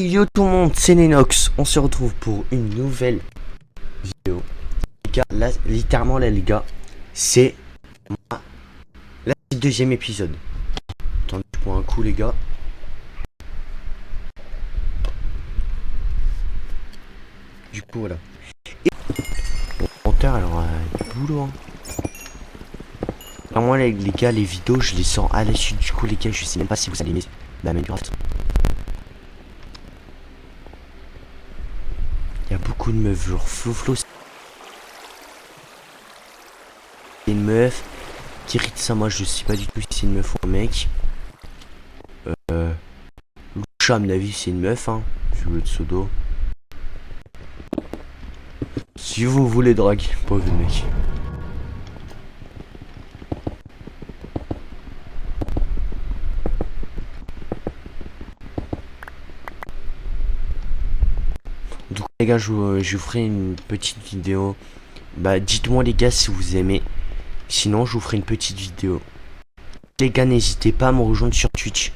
Yo tout le monde, c'est Nenox. On se retrouve pour une nouvelle vidéo. Les gars, là, littéralement là les gars, c'est le deuxième épisode. Attendez, je prends un coup les gars. Du coup voilà. Et monteur alors du boulot hein. Alors moi les gars, les vidéos je les sors à la suite. Du coup les gars, je sais même pas si vous allez aimer. Bah Minecraft. Il y a beaucoup de meufs, genre Flo. C'est une meuf qui irrite ça, moi je sais pas du tout si c'est une meuf ou un mec. Loucha à mon avis c'est une meuf hein. Je veux le pseudo. Si vous voulez drague, pauvre mec. Donc les gars, je vous ferai une petite vidéo. Bah dites-moi les gars si vous aimez. Sinon je vous ferai une petite vidéo. Les gars, n'hésitez pas à me rejoindre sur Twitch.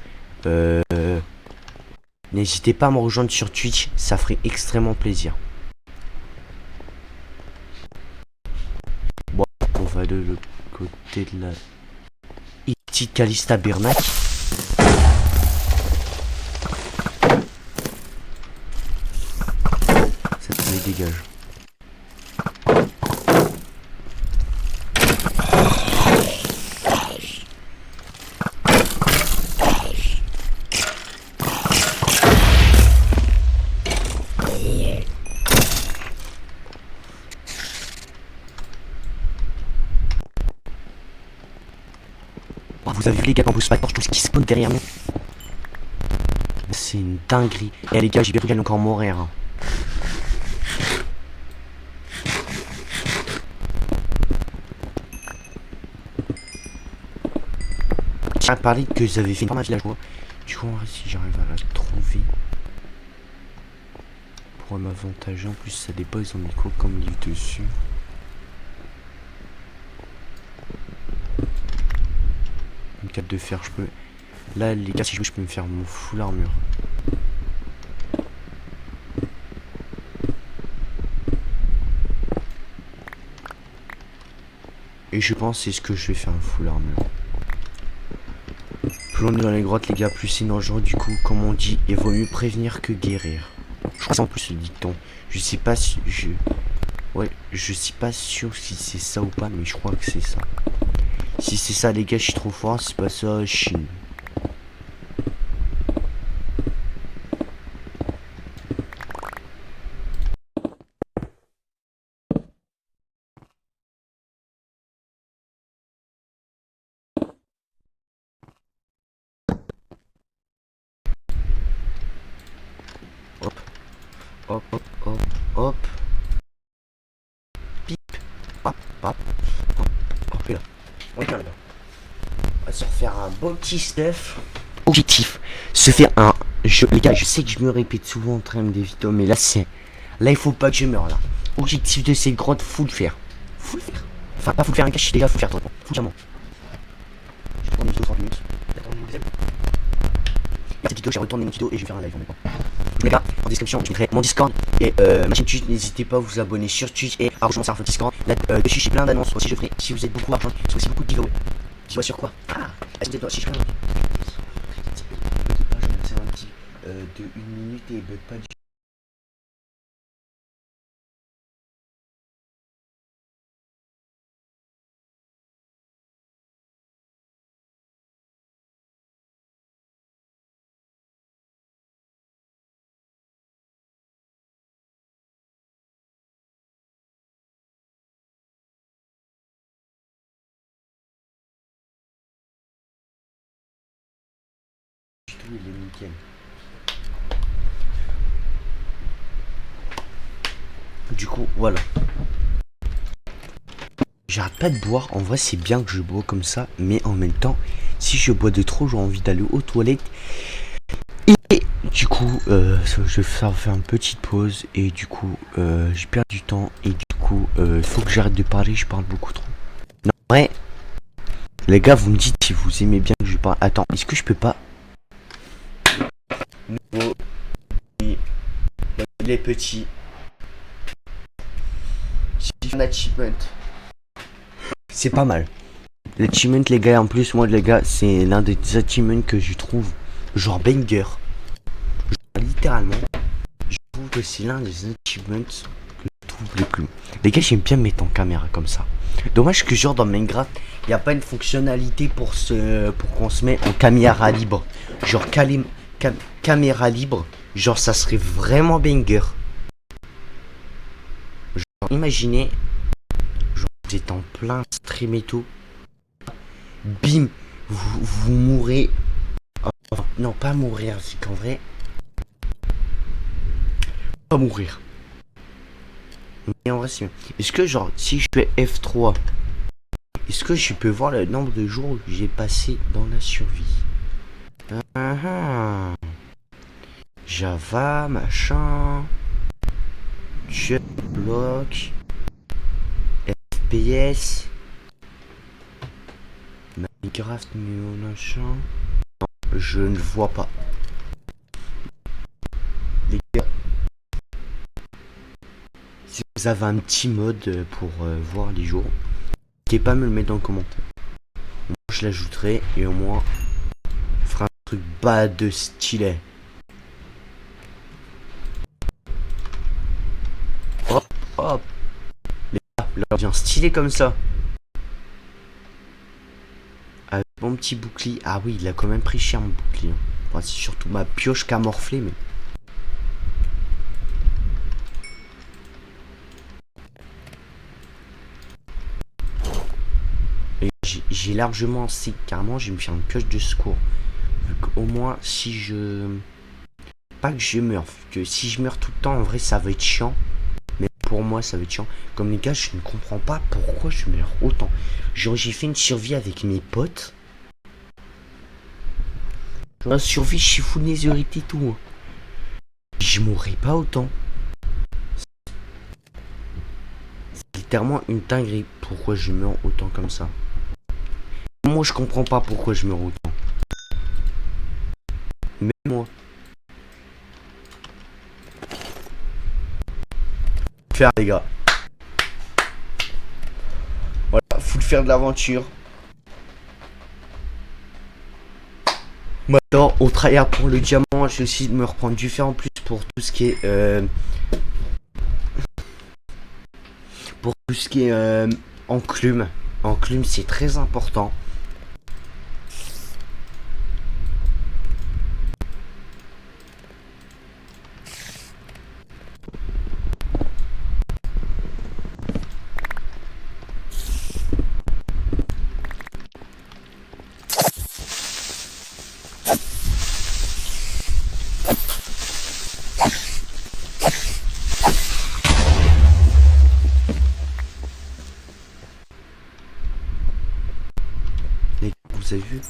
N'hésitez pas à me rejoindre sur Twitch, ça ferait extrêmement plaisir. Bon, on va de l'autre côté de la petite Calista Bernac. Ça me dégage. Oh, vous avez vu les gars quand vous spawnez, tout ce qui spawn derrière nous. C'est une dinguerie. Et les gars, j'ai bien regardé encore mourir. Hein. J'ai parlé que vous avez fait une formation villageois. Du coup, on va voir si j'arrive à la trouver. Pour m'avantager. En plus, ça dépend, ils ont mis quoi comme livre dessus. Une cape de fer, je peux. Là, les gars, si je veux, je peux me faire mon full armure. Et je pense c'est ce que je vais faire, un full armure. Plus on est dans les grottes, les gars, plus c'est dangereux. Du coup, comme on dit, il vaut mieux prévenir que guérir. Je crois que c'est en plus le dicton. Je sais pas si ouais, je suis pas sûr si c'est ça ou pas, mais je crois que c'est ça. Si c'est ça, les gars, je suis trop fort. C'est pas ça, Chine. Hop, hop, hop, hop, hop. Pip, hop, hop, hop, hop, là. Regarde là. On va se refaire un beau petit stuff. Objectif, se faire un. Les gars, je sais que je me répète souvent en train des vidéos, mais là c'est. Là il faut pas que je meure là. Objectif de ces grottes, faut le faire. Faut le faire. Enfin pas faut le faire un cache, les gars, faut le faire toi. Faut diamant. Je vais prendre une vidéo 30 minutes. Attendez, vous êtes. Cette vidéo, j'ai retourné une vidéo et je vais faire un live en même temps. Les gars, en description, je mettrai mon Discord et ma chaîne Twitch. N'hésitez pas à vous abonner sur Twitch et à rejoindre mon serveur Discord. Là dessus, j'ai plein d'annonces. Aussi, je ferai, si vous êtes beaucoup à rejoindre, c'est aussi beaucoup de giveaways. Tu vois sur quoi? Ah, achetez-toi si je fais un petit de 1 minute et bug pas du. Il est nickel. Du coup, voilà. J'arrête pas de boire. En vrai, c'est bien que je bois comme ça. Mais en même temps, si je bois de trop, j'ai envie d'aller aux toilettes. Et du coup, je vais faire une petite pause. Et du coup, je perds du temps. Et du coup, il faut que j'arrête de parler. Je parle beaucoup trop. Non, en vrai, les gars, vous me dites si vous aimez bien que je parle. Attends, est-ce que je peux pas. Nouveau petit. J'ai un achievement. C'est pas mal. L'achievement, les gars, en plus, moi, les gars, c'est l'un des achievements que je trouve genre banger. Genre, littéralement, je trouve que c'est l'un des achievements que je trouve les plus. Les gars, j'aime bien me mettre en caméra comme ça. Dommage que genre dans Minecraft, il n'y a pas une fonctionnalité pour qu'on se mette en caméra libre. Genre caméra libre, genre ça serait vraiment banger. Genre imaginez, genre vous êtes en plein stream et tout. Bim, vous mourrez. Enfin, non, pas mourir, c'est qu'en vrai. Pas mourir. Mais en vrai, c'est. Est-ce que genre, si je fais F3, est-ce que je peux voir le nombre de jours où j'ai passé dans la survie? Java, machin. Jeu bloc. FPS. Minecraft, machin. Non, je ne vois pas. Les gars. Si vous avez un petit mode pour voir les jours, n'hésitez pas à me le mettre dans le commentaire. Moi, je l'ajouterai et au moins on fera un truc bas de stylet. Hop, hop. Les gars, là, on vient stylé comme ça. Avec mon petit bouclier. Ah oui, il a quand même pris cher mon bouclier. Enfin, c'est surtout ma pioche qui a morflé, mais. J'ai largement assez. Carrément, je vais me faire une pioche de secours. Vu qu'au moins, si je. Pas que je meurs. Que si je meurs tout le temps, en vrai, ça va être chiant. Mais pour moi, ça va être chiant. Comme les gars, je ne comprends pas pourquoi je meurs autant. Genre, j'ai fait une survie avec mes potes. Genre, la survie, je suis full netherite et tout. Je mourrais pas autant. C'est littéralement une dinguerie. Pourquoi je meurs autant comme ça. Moi, je comprends pas pourquoi je meurs autant. Mais moi. Faire, les gars. Voilà, faut le faire de l'aventure. Maintenant, on travaille pour le diamant. Je vais aussi me reprendre du fer en plus pour tout ce qui est. Pour tout ce qui est enclume. Enclume, c'est très important. Vous avez vu?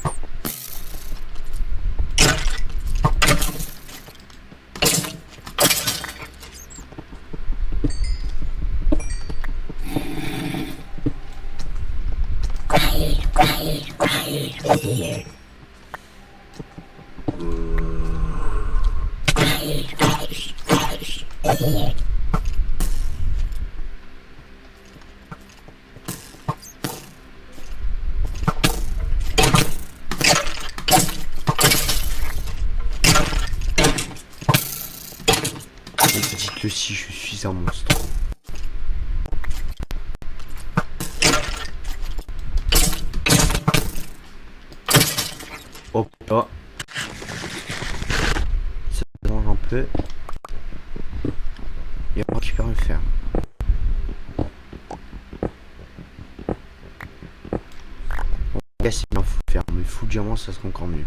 Dites-le si je suis un monstre. Hop là. Ça mange un peu. Et on récupère le fer. Bon, là c'est bien fou le fer, mais full diamant ça serait encore mieux.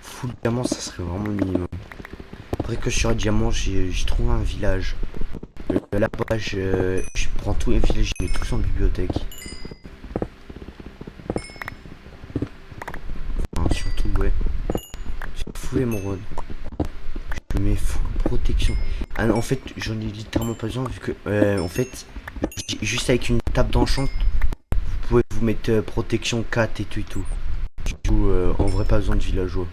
Full diamant ça serait vraiment le minimum. Après que je suis diamant, j'ai trouvé un village. Là-bas, je prends tous les villages, je les mets tous en bibliothèque. Enfin, surtout, ouais. Sur full émeraude. Je mets full protection. Ah non, en fait, j'en ai littéralement pas besoin vu que, en fait, juste avec une table d'enchant, vous pouvez vous mettre protection 4 et tout et tout. Du coup, en vrai, pas besoin de villageois.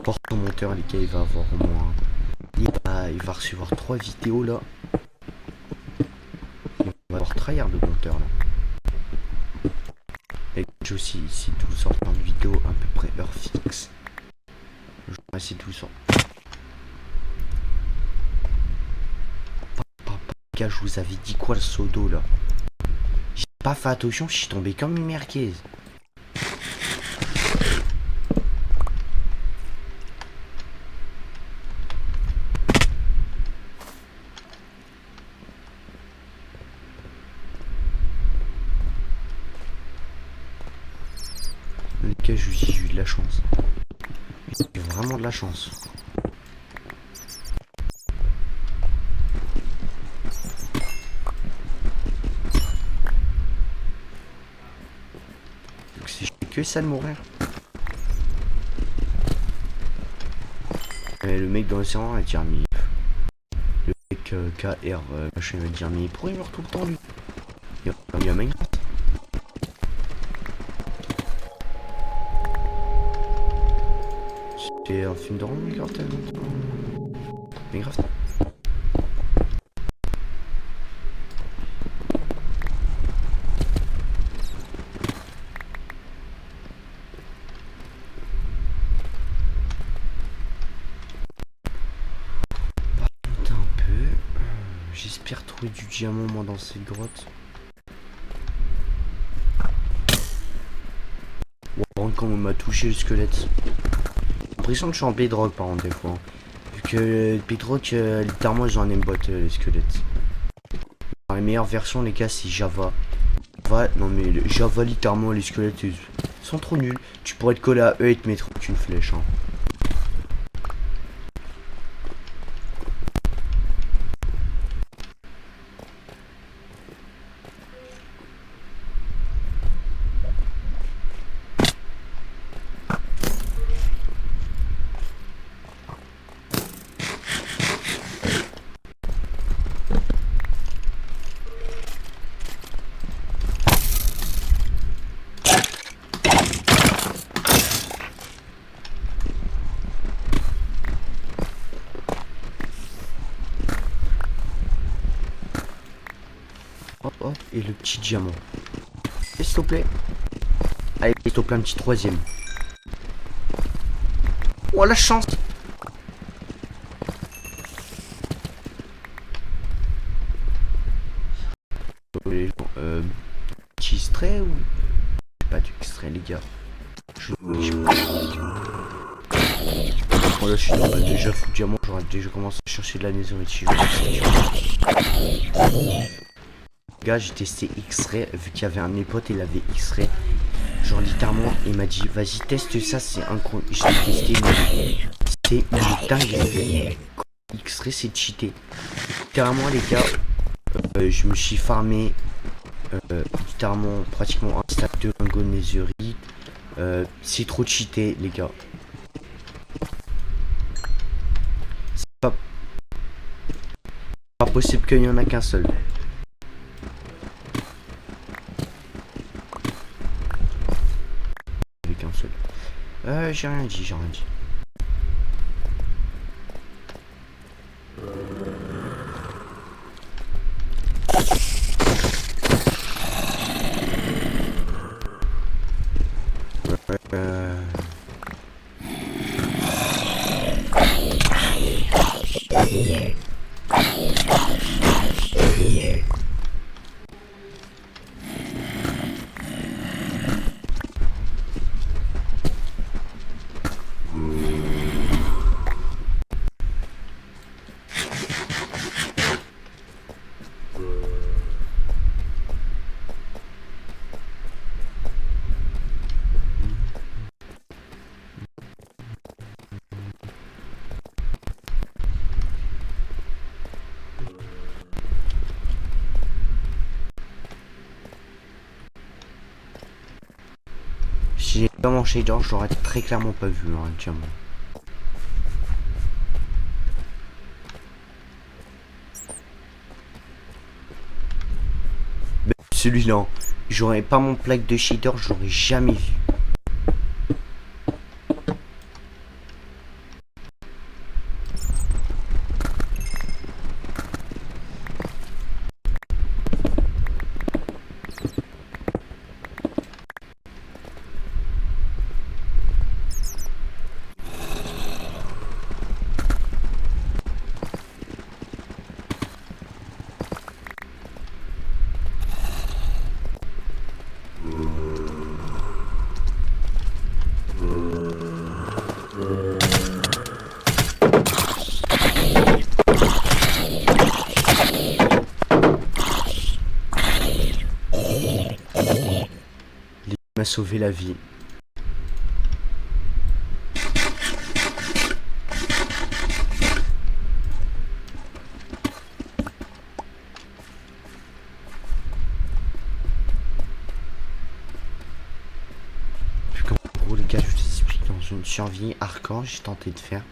Porte son monteur, les gars, il va avoir au moins... Il va recevoir 3 vidéos, là. Il va avoir tryhard de monteur, là. Et j'ai aussi ici tout sortir de vidéo à peu près heure fixe. Je vais essayer de vous sortir. Les gars, je vous avais dit quoi le seau d'eau là? J'ai pas fait attention, je suis tombé comme une merguez. Les gars, je vous dis, j'ai eu de la chance. J'ai vraiment de la chance. Donc si je fais que ça de mourir. Et le mec dans le serveur va dire mais... Le mec KR machin va dire mais pourquoi il meurt tout le temps lui? Il y a Minecraft. C'était un film d'horreur Minecraft. Minecraft. J'espère trouver du diamant moi dans cette grotte. Wow, quand on m'a touché le squelette. J'ai l'impression que je suis en bedrock par contre des fois. Vu que bedrock littéralement j'en aime bot les squelettes. Dans les meilleures versions les gars c'est Java. Non mais Java littéralement les squelettes ils sont trop nuls. Tu pourrais te coller à eux et te mettre aucune flèche hein. Hop hop et le petit diamant. Et s'il te plaît. Allez, s'il te plaît un petit troisième. Oh la chance. Les gens, petit extrait ou pas d'extrait les gars. Bon là je suis déjà fou de diamant, j'aurais déjà commencé à chercher de la nourriture. Gars j'ai testé X-Ray vu qu'il y avait un de mes potes il avait X-Ray. Genre littéralement il m'a dit vas-y teste ça c'est incroyable. Je l'ai testé mais c'est une dinguerie. X-Ray c'est cheaté. Littéralement les gars je me suis farmé littéralement pratiquement un stack de lingots de netherite. C'est trop cheaté les gars. C'est pas possible qu'il y en a qu'un seul. Avec un seul. J'ai rien dit, j'ai rien dit. Si j'ai pas mon shader, j'aurais très clairement pas vu un diamant. Mais celui-là, j'aurais pas mon plaque de shader, j'aurais jamais vu. m'a sauvé la vie. En gros les gars, je vous explique, dans une survie hardcore, j'ai tenté de faire.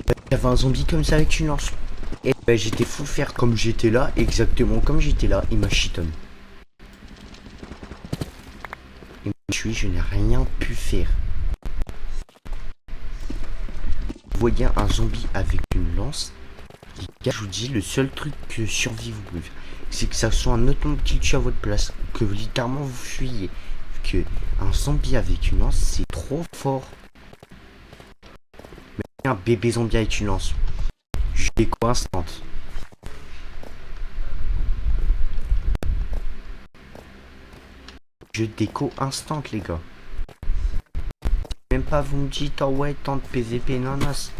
Il y avait un zombie comme ça avec une lance. Et ben, j'étais fou faire comme j'étais là, exactement comme j'étais là, il m'a chitonné. Il m'a tué, je n'ai rien pu faire. Vous voyez un zombie avec une lance. Les gars, je vous dis, le seul truc que survie vous pouvez faire, c'est que ça soit un autre monde qui tue à votre place, que littéralement vous fuyez. Que un zombie avec une lance, c'est trop fort. Mais un bébé zombie avec une lance, je déco instant. Je déco instant, les gars. Même pas vous me dites, oh ouais, tant de PVP, non, non. C'est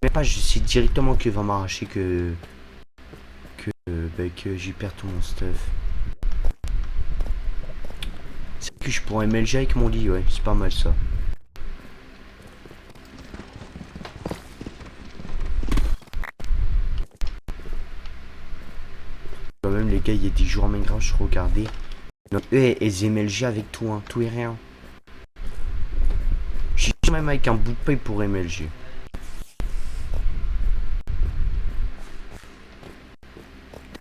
même pas, je sais directement que va m'arracher que j'y perds tout mon stuff. C'est que je pourrais MLG avec mon lit, ouais, c'est pas mal ça. Quand même les gars, il y a des jours en Minecraft, je regardais. Donc eux, ils MLG avec tout, hein, tout et rien. Je suis même avec un bout de paille pour MLG.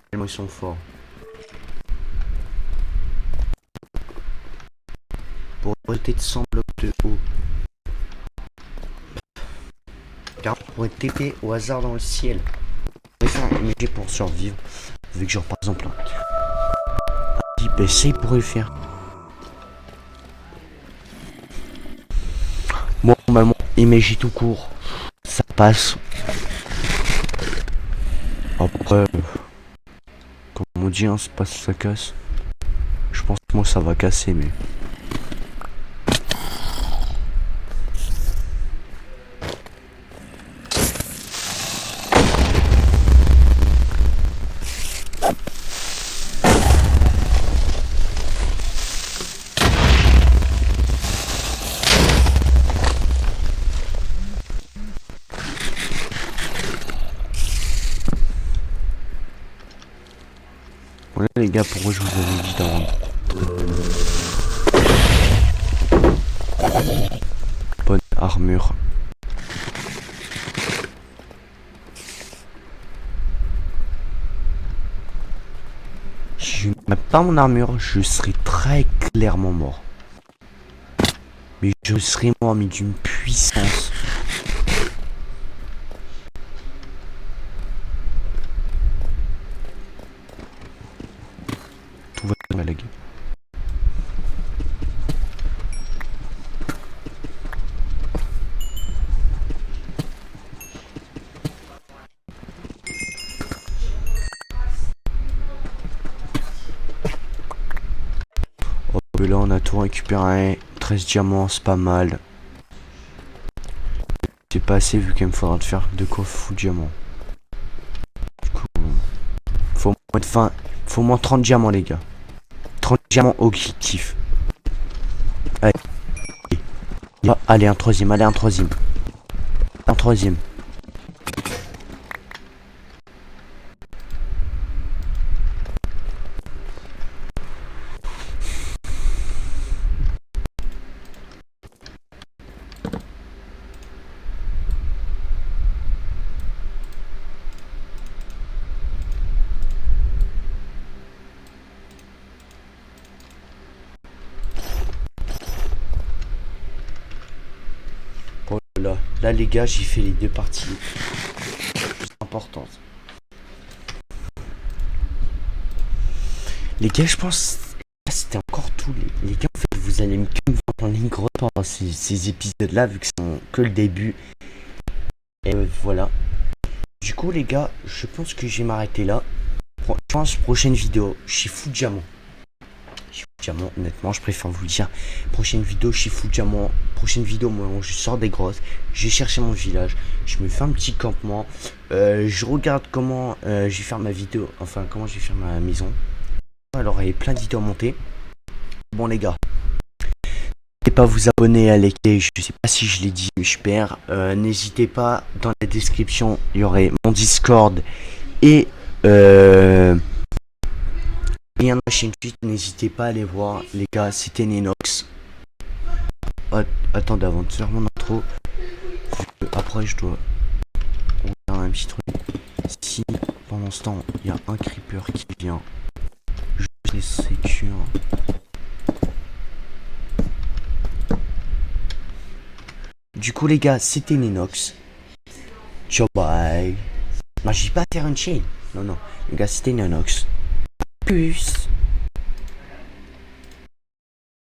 Tellement ils sont forts. Pour arrêter de 100 blocs de haut. Car pour être TP au hasard dans le ciel. Je vais faire un MLG pour survivre. Vu que genre par exemple un type essaye pour le faire. Moi normalement MLG tout court. Ça passe. Après comme on dit hein, c'est pas si ça casse. Je pense que moi ça va casser mais. Voilà les gars, pourquoi je vous avais dit d'avant. Bonne armure. Si je n'ai pas mon armure, je serais très clairement mort. Mais je serais mort, mais d'une puissance. Tout va laguer. Oh, là on a tout récupéré. 13 diamants, c'est pas mal. C'est pas assez vu qu'il me faudra de faire de quoi fou diamants. Du coup, faut au moins 30 diamants les gars. 30 diamants objectif. Allez. Ah, allez, un troisième, allez, un troisième. Un troisième. Oh là, là les gars, j'ai fait les deux parties plus importantes. Les gars, je pense c'était encore tout. Les gars, en fait, vous allez me voir en ligne grosse pendant ces épisodes-là, vu que c'est que le début. Et voilà. Du coup, les gars, je pense que je vais m'arrêter là. Je pense prochaine vidéo, je suis fou diamant. Diamant, honnêtement, je préfère vous le dire. Prochaine vidéo, je suis fou diamant. Prochaine vidéo, moi, je sors des grosses. Je vais chercher mon village. Je me fais un petit campement. Je regarde comment je vais faire ma vidéo. Enfin, comment je vais faire ma maison. Alors, il y a plein d'idées à monter. Bon les gars, n'hésitez pas à vous abonner, à liker, je sais pas si je l'ai dit, mais je perds. N'hésitez pas, dans la description, il y aurait mon Discord et lien de ma chaîne Twitch. N'hésitez pas à aller voir, les gars, c'était Nenox. Attendez, avant de faire mon intro, après je dois regarder un petit truc. Si pendant ce temps, il y a un creeper qui vient, je les sécure. Du coup les gars, c'était Nenox. Ciao bye. Non, j'ai pas faire une chaîne. Non, non. Les gars, c'était Nenox. Plus.